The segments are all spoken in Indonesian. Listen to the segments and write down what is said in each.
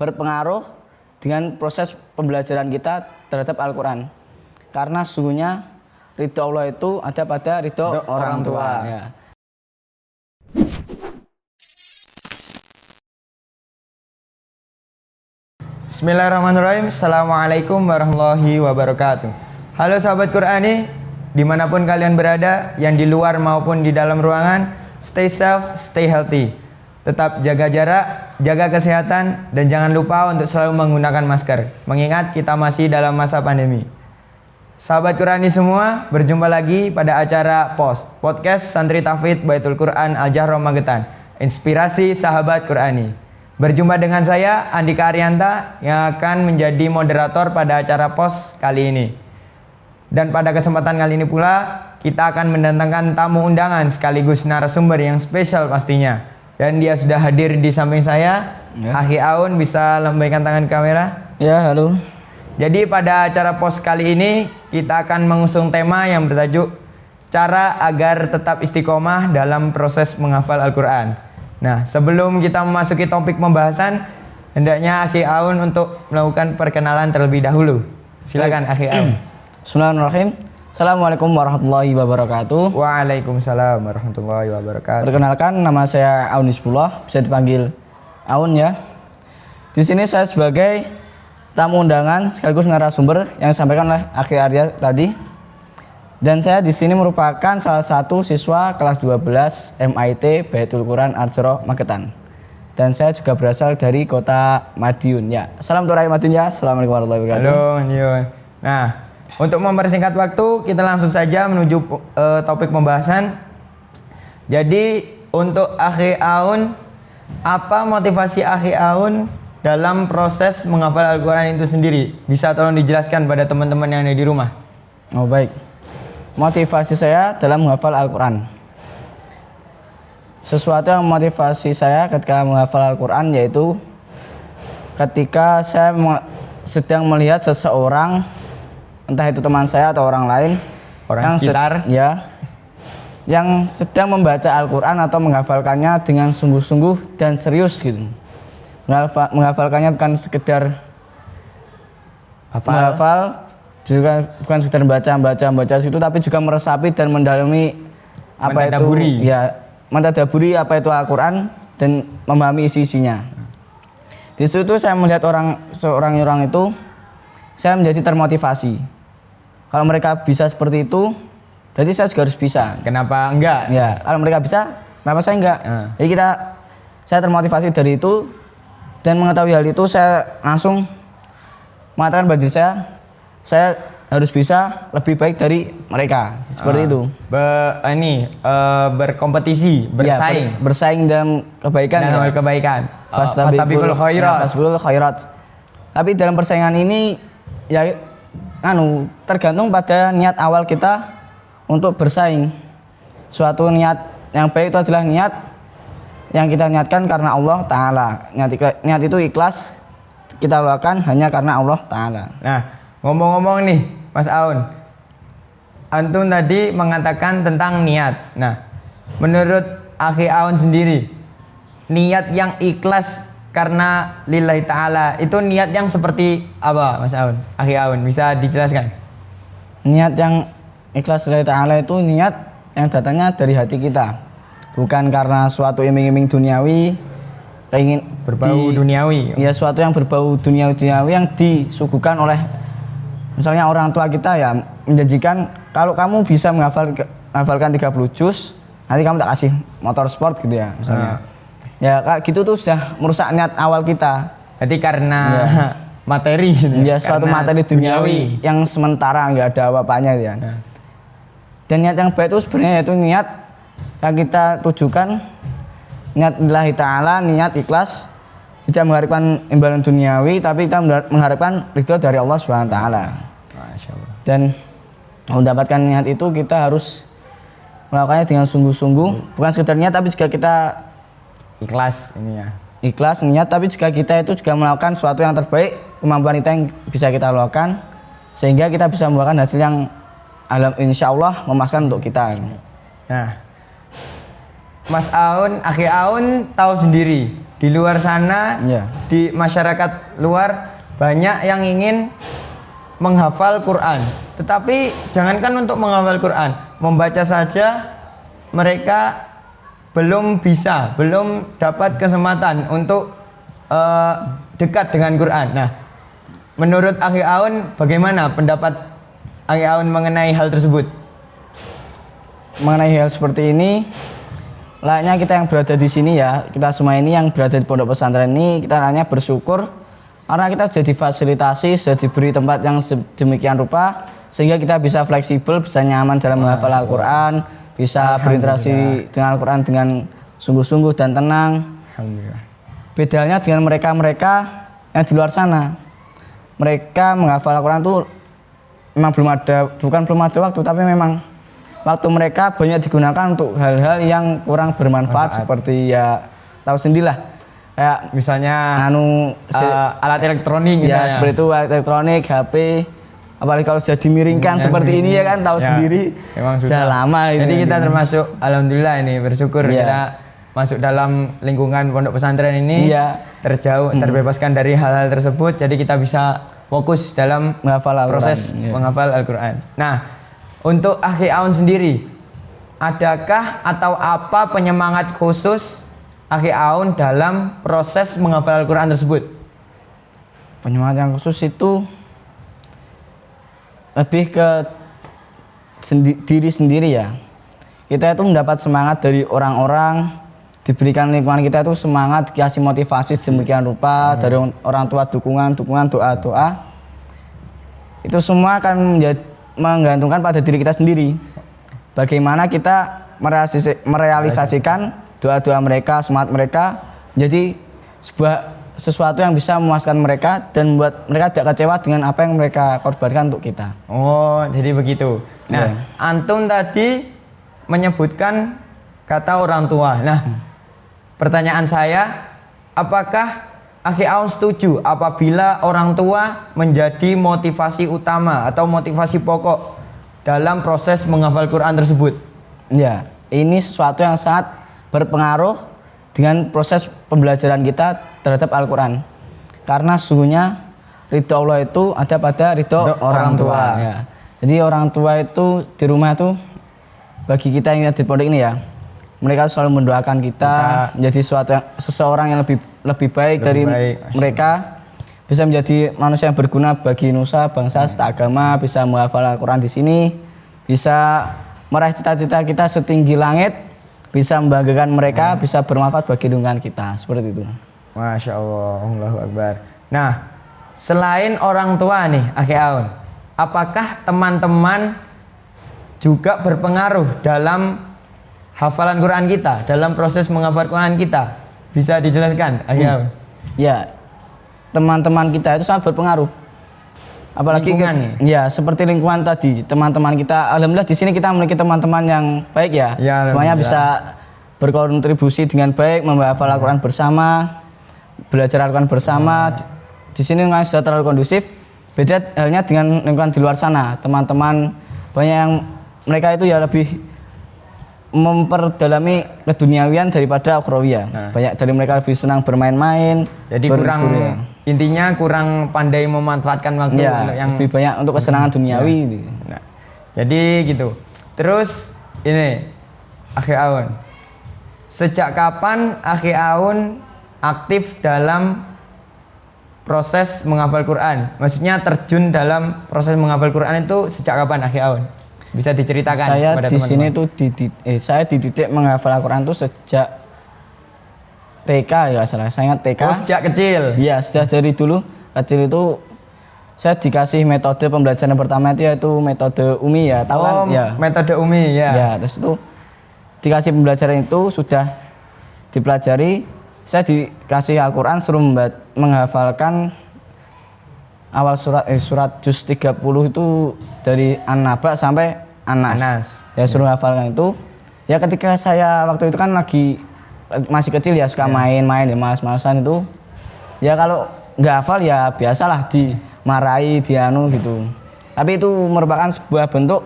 berpengaruh dengan proses pembelajaran kita terhadap Al-Quran. Karena sesungguhnya ridho Allah itu ada pada ridho orang tua. Ya. Bismillahirrahmanirrahim. Assalamualaikum warahmatullahi wabarakatuh. Halo sahabat Qur'ani, dimanapun kalian berada, yang di luar maupun di dalam ruangan, stay safe, stay healthy. Tetap jaga jarak, jaga kesehatan, dan jangan lupa untuk selalu menggunakan masker, mengingat kita masih dalam masa pandemi. Sahabat Qur'ani semua, berjumpa lagi pada acara Podcast Santri Tahfidz Baitul Quran Al-Jahroh Magetan, inspirasi sahabat Qur'ani. Berjumpa dengan saya, Andika Arianta, yang akan menjadi moderator pada acara kali ini. Dan pada kesempatan kali ini pula, kita akan mendatangkan tamu undangan sekaligus narasumber yang spesial pastinya. Dan dia sudah hadir di samping saya. Ya. Akhi Aun, bisa lambaikan tangan kamera? Ya, halo. Jadi pada acara kali ini, kita akan mengusung tema yang bertajuk cara agar tetap istiqomah dalam proses menghafal Al-Quran. Nah, sebelum kita memasuki topik pembahasan, hendaknya Akhi Aun untuk melakukan perkenalan terlebih dahulu. Silakan Akhi Aun. Bismillahirrahmanirrahim. Assalamualaikum warahmatullahi wabarakatuh. Waalaikumsalam warahmatullahi wabarakatuh. Perkenalkan, nama saya Aun Hizbullah, bisa dipanggil Aun ya. Di sini saya sebagai tamu undangan sekaligus narasumber yang disampaikan oleh Akhi Arya tadi. Dan saya di sini merupakan salah satu siswa kelas 12 MIT Baitul Quran Al-Jahroh Magetan. Dan saya juga berasal dari kota Madiun ya. Salam untuk rakyat Madiun ya. Assalamualaikum warahmatullahi wabarakatuh. Halo, Nyun. Nah, untuk mempersingkat waktu, kita langsung saja menuju topik pembahasan. Jadi, untuk Akhi Aun, apa motivasi Akhi Aun dalam proses menghafal Al-Quran itu sendiri? Bisa tolong dijelaskan pada teman-teman yang ada di rumah? Oh baik. Motivasi saya dalam menghafal Al-Quran. Sesuatu yang memotivasi saya ketika menghafal Al-Quran yaitu ketika saya sedang melihat seseorang, entah itu teman saya atau orang lain, orang sekitar, yang sedang membaca Al-Quran atau menghafalkannya dengan sungguh-sungguh dan serius gitu. Menghafalkannya bukan sekedar menghafal, juga bukan sekedar baca situ, tapi juga meresapi dan mendalami mentadaburi apa itu Al-Quran dan memahami isi-isinya. Di situ saya melihat seorang orang itu, saya menjadi termotivasi. Kalau mereka bisa seperti itu, berarti saya juga harus bisa. Kenapa enggak? Ya, kalau mereka bisa, kenapa saya enggak? Jadi saya termotivasi dari itu, dan mengetahui hal itu saya langsung mengatakan pada diri saya harus bisa lebih baik dari mereka. Seperti itu. Berkompetisi, bersaing. Ya, bersaing dalam kebaikan. Dalam kebaikan. Fastabiqul khairat. Tapi dalam persaingan ini ya tergantung pada niat awal kita untuk bersaing. Suatu niat yang baik itu adalah niat yang kita niatkan karena Allah Ta'ala. Niat itu ikhlas, kita lakukan hanya karena Allah Ta'ala. Nah, ngomong-ngomong nih Mas Aun, antum tadi mengatakan tentang niat. Nah, menurut Akhi Aun sendiri, niat yang ikhlas karena lillahi ta'ala itu niat yang seperti apa Mas Aun? Akhi Aun, bisa dijelaskan? Niat yang ikhlas lillahi ta'ala itu niat yang datangnya dari hati kita, bukan karena suatu iming-iming duniawi, ingin berbau duniawi. Ya, suatu yang berbau duniawi yang disuguhkan oleh misalnya orang tua kita ya, menjanjikan kalau kamu bisa menghafalkan 30 juz, nanti kamu tak kasih motor sport gitu ya misalnya. Ya kayak gitu tuh sudah merusak niat awal kita. Jadi karena materi ya, suatu materi duniawi yang sementara, nggak ada apa-apanya ya. Dan niat yang baik itu sebenarnya itu niat yang kita tujukan, niat lillahi ta'ala, niat ikhlas, tidak mengharapkan imbalan duniawi, tapi kita mengharapkan ridho dari Allah Subhanahu wa taala. Dan mendapatkan niat itu kita harus melakukannya dengan sungguh-sungguh, bukan sekedar niat tapi juga kita ikhlas ini ya. Ikhlas niat, tapi juga kita itu juga melakukan sesuatu yang terbaik, kemampuan kita yang bisa kita lakukan, sehingga kita bisa membuahkan hasil yang insya Allah memuaskan untuk kita. Nah, Mas Aun, Akhi Aun tahu sendiri di luar sana, Iya. di masyarakat luar banyak yang ingin menghafal Quran. Tetapi jangankan untuk menghafal Quran, membaca saja mereka belum bisa, belum dapat kesempatan untuk dekat dengan Quran. Nah, menurut Akhi Aun bagaimana pendapat Akhi Aun mengenai hal tersebut? Mengenai hal seperti ini, layaknya kita yang berada di sini ya, kita semua ini yang berada di pondok pesantren ini, kita hanya bersyukur karena kita sudah difasilitasi, sudah diberi tempat yang sedemikian rupa sehingga kita bisa fleksibel, bisa nyaman dalam menghafal Al-Quran, bisa berinteraksi dengan Al-Quran dengan sungguh-sungguh dan tenang. Alhamdulillah. Bedanya dengan mereka-mereka yang di luar sana, mereka menghafal Al-Quran itu memang belum ada waktu, tapi memang waktu mereka banyak digunakan untuk hal-hal yang kurang bermanfaat seperti ya tahu sendirilah kayak Misalnya alat elektronik gitu ya seperti itu, alat elektronik, HP, apalagi kalau sudah dimiringkan seperti ini ya kan tahu sendiri memang sudah susah. lama ini. Jadi kita termasuk alhamdulillah ini bersyukur Iya. kita masuk dalam lingkungan pondok pesantren ini terjauh terbebaskan dari hal-hal tersebut, jadi kita bisa fokus dalam menghafal Al-Quran. proses menghafal Al-Quran. Nah, untuk Akhi Aun sendiri, adakah atau apa penyemangat khusus Akhi Aun dalam proses menghafal Al-Quran tersebut? Penyemangat yang khusus itu lebih ke diri sendiri ya. Kita itu mendapat semangat dari orang-orang, diberikan lingkungan kita itu semangat, dikasih motivasi sedemikian rupa dari orang tua, dukungan, doa. Itu semua akan menggantungkan pada diri kita sendiri. Bagaimana kita merealisasikan doa-doa mereka, semangat mereka menjadi sesuatu yang bisa memuaskan mereka dan membuat mereka tidak kecewa dengan apa yang mereka korbankan untuk kita. Oh, jadi begitu. Nah, antum tadi menyebutkan kata orang tua. Nah, pertanyaan saya, apakah Akhi Aun setuju apabila orang tua menjadi motivasi utama atau motivasi pokok dalam proses menghafal Quran tersebut? Ya, ini sesuatu yang sangat berpengaruh dengan proses pembelajaran kita terhadap Al-Quran. Karena sesungguhnya ridho Allah itu ada pada ridho orang tua. Ya. Jadi orang tua itu di rumah itu bagi kita yang ada di pondok ini ya, mereka selalu mendoakan kita menjadi seseorang yang lebih baik dari mereka, bisa menjadi manusia yang berguna bagi nusa, bangsa, seagama, bisa menghafal Al-Quran di sini, bisa meraih cita-cita kita setinggi langit, bisa membanggakan mereka, bisa bermanfaat bagi lingkungan kita, seperti itu. Masya Allah, Allahu Akbar. Nah, selain orang tua nih, Akhi Aun, apakah teman-teman juga berpengaruh dalam hafalan Quran kita, dalam proses menghafal Quran kita? Bisa dijelaskan, Akhi Aun? Ya, teman-teman kita itu sangat berpengaruh. Apalagi lingkungan. Ya, seperti lingkungan tadi, teman-teman kita. Alhamdulillah di sini kita memiliki teman-teman yang baik ya. Semuanya bisa berkontribusi dengan baik, menghafal Al-Quran bersama, belajar Al-Quran bersama. Di sini memang sudah terlalu kondusif. Beda halnya dengan lingkungan di luar sana. Teman-teman banyak yang mereka itu ya lebih memperdalami keduniawian daripada ukhrawiyah. Banyak dari mereka lebih senang bermain-main. Jadi intinya kurang pandai memanfaatkan waktu yang lebih banyak untuk kesenangan duniawi. Nah, jadi gitu. Terus ini Akhi Aun, sejak kapan Akhi Aun aktif dalam proses menghafal Quran? Maksudnya terjun dalam proses menghafal Quran itu sejak kapan, Akhi Aun? Bisa diceritakan saya kepada di teman-teman. sini tuh saya dididik menghafal Al-Quran tuh sejak TK ya salah. Saya ingat TK. Oh, sejak kecil. Iya, sudah dari dulu kecil itu saya dikasih metode pembelajaran pertama itu yaitu metode Umi ya, tahu kan? Ya. Metode Umi ya. Ya, terus itu dikasih pembelajaran itu sudah dipelajari, saya dikasih Al-Quran suruh menghafalkan awal surat juz 30 itu dari An-Naba sampai An-Nas. Ya suruh hafalkan itu. Ya ketika saya waktu itu kan lagi masih kecil ya suka main-main ya malas-malasan itu. Ya kalau nggak hafal ya biasalah dimarahi, dianu gitu. Tapi itu merupakan sebuah bentuk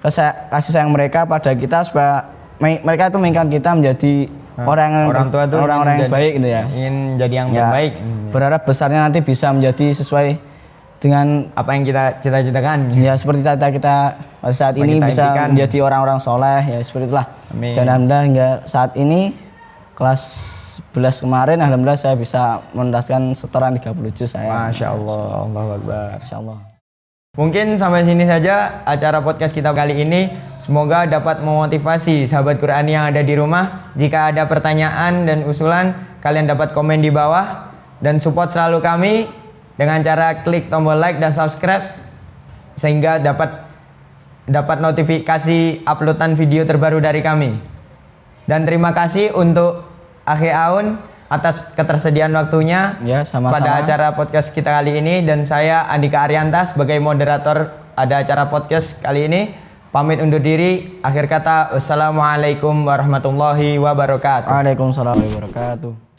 kasih sayang mereka pada kita supaya mereka itu menginginkan kita menjadi orang tua tuh orang-orang yang baik gitu ya. Ingin jadi yang Ya, terbaik. berharap besarnya nanti bisa menjadi sesuai dengan Apa yang kita cita-citakan. ya seperti kita pada saat Apa ini kita bisa impikan. menjadi orang-orang soleh ya seperti itulah. Amin. Dan alhamdulillah hingga saat ini kelas 11 kemarin alhamdulillah saya bisa menuntaskan setoran 30 juz saya. Masya Allah, Allahu Akbar. Insyaallah. Mungkin sampai sini saja acara podcast kita kali ini. Semoga dapat memotivasi sahabat Quran yang ada di rumah. Jika ada pertanyaan dan usulan, kalian dapat komen di bawah. Dan support selalu kami dengan cara klik tombol like dan subscribe. Sehingga dapat notifikasi uploadan video terbaru dari kami. Dan terima kasih untuk Akhi Aun atas ketersediaan waktunya Ya, sama-sama. pada acara podcast kita kali ini, dan saya Andika Arianta sebagai moderator ada acara podcast kali ini pamit undur diri. Akhir kata, wassalamualaikum warahmatullahi wabarakatuh. Waalaikumsalam warahmatullahi wabarakatuh.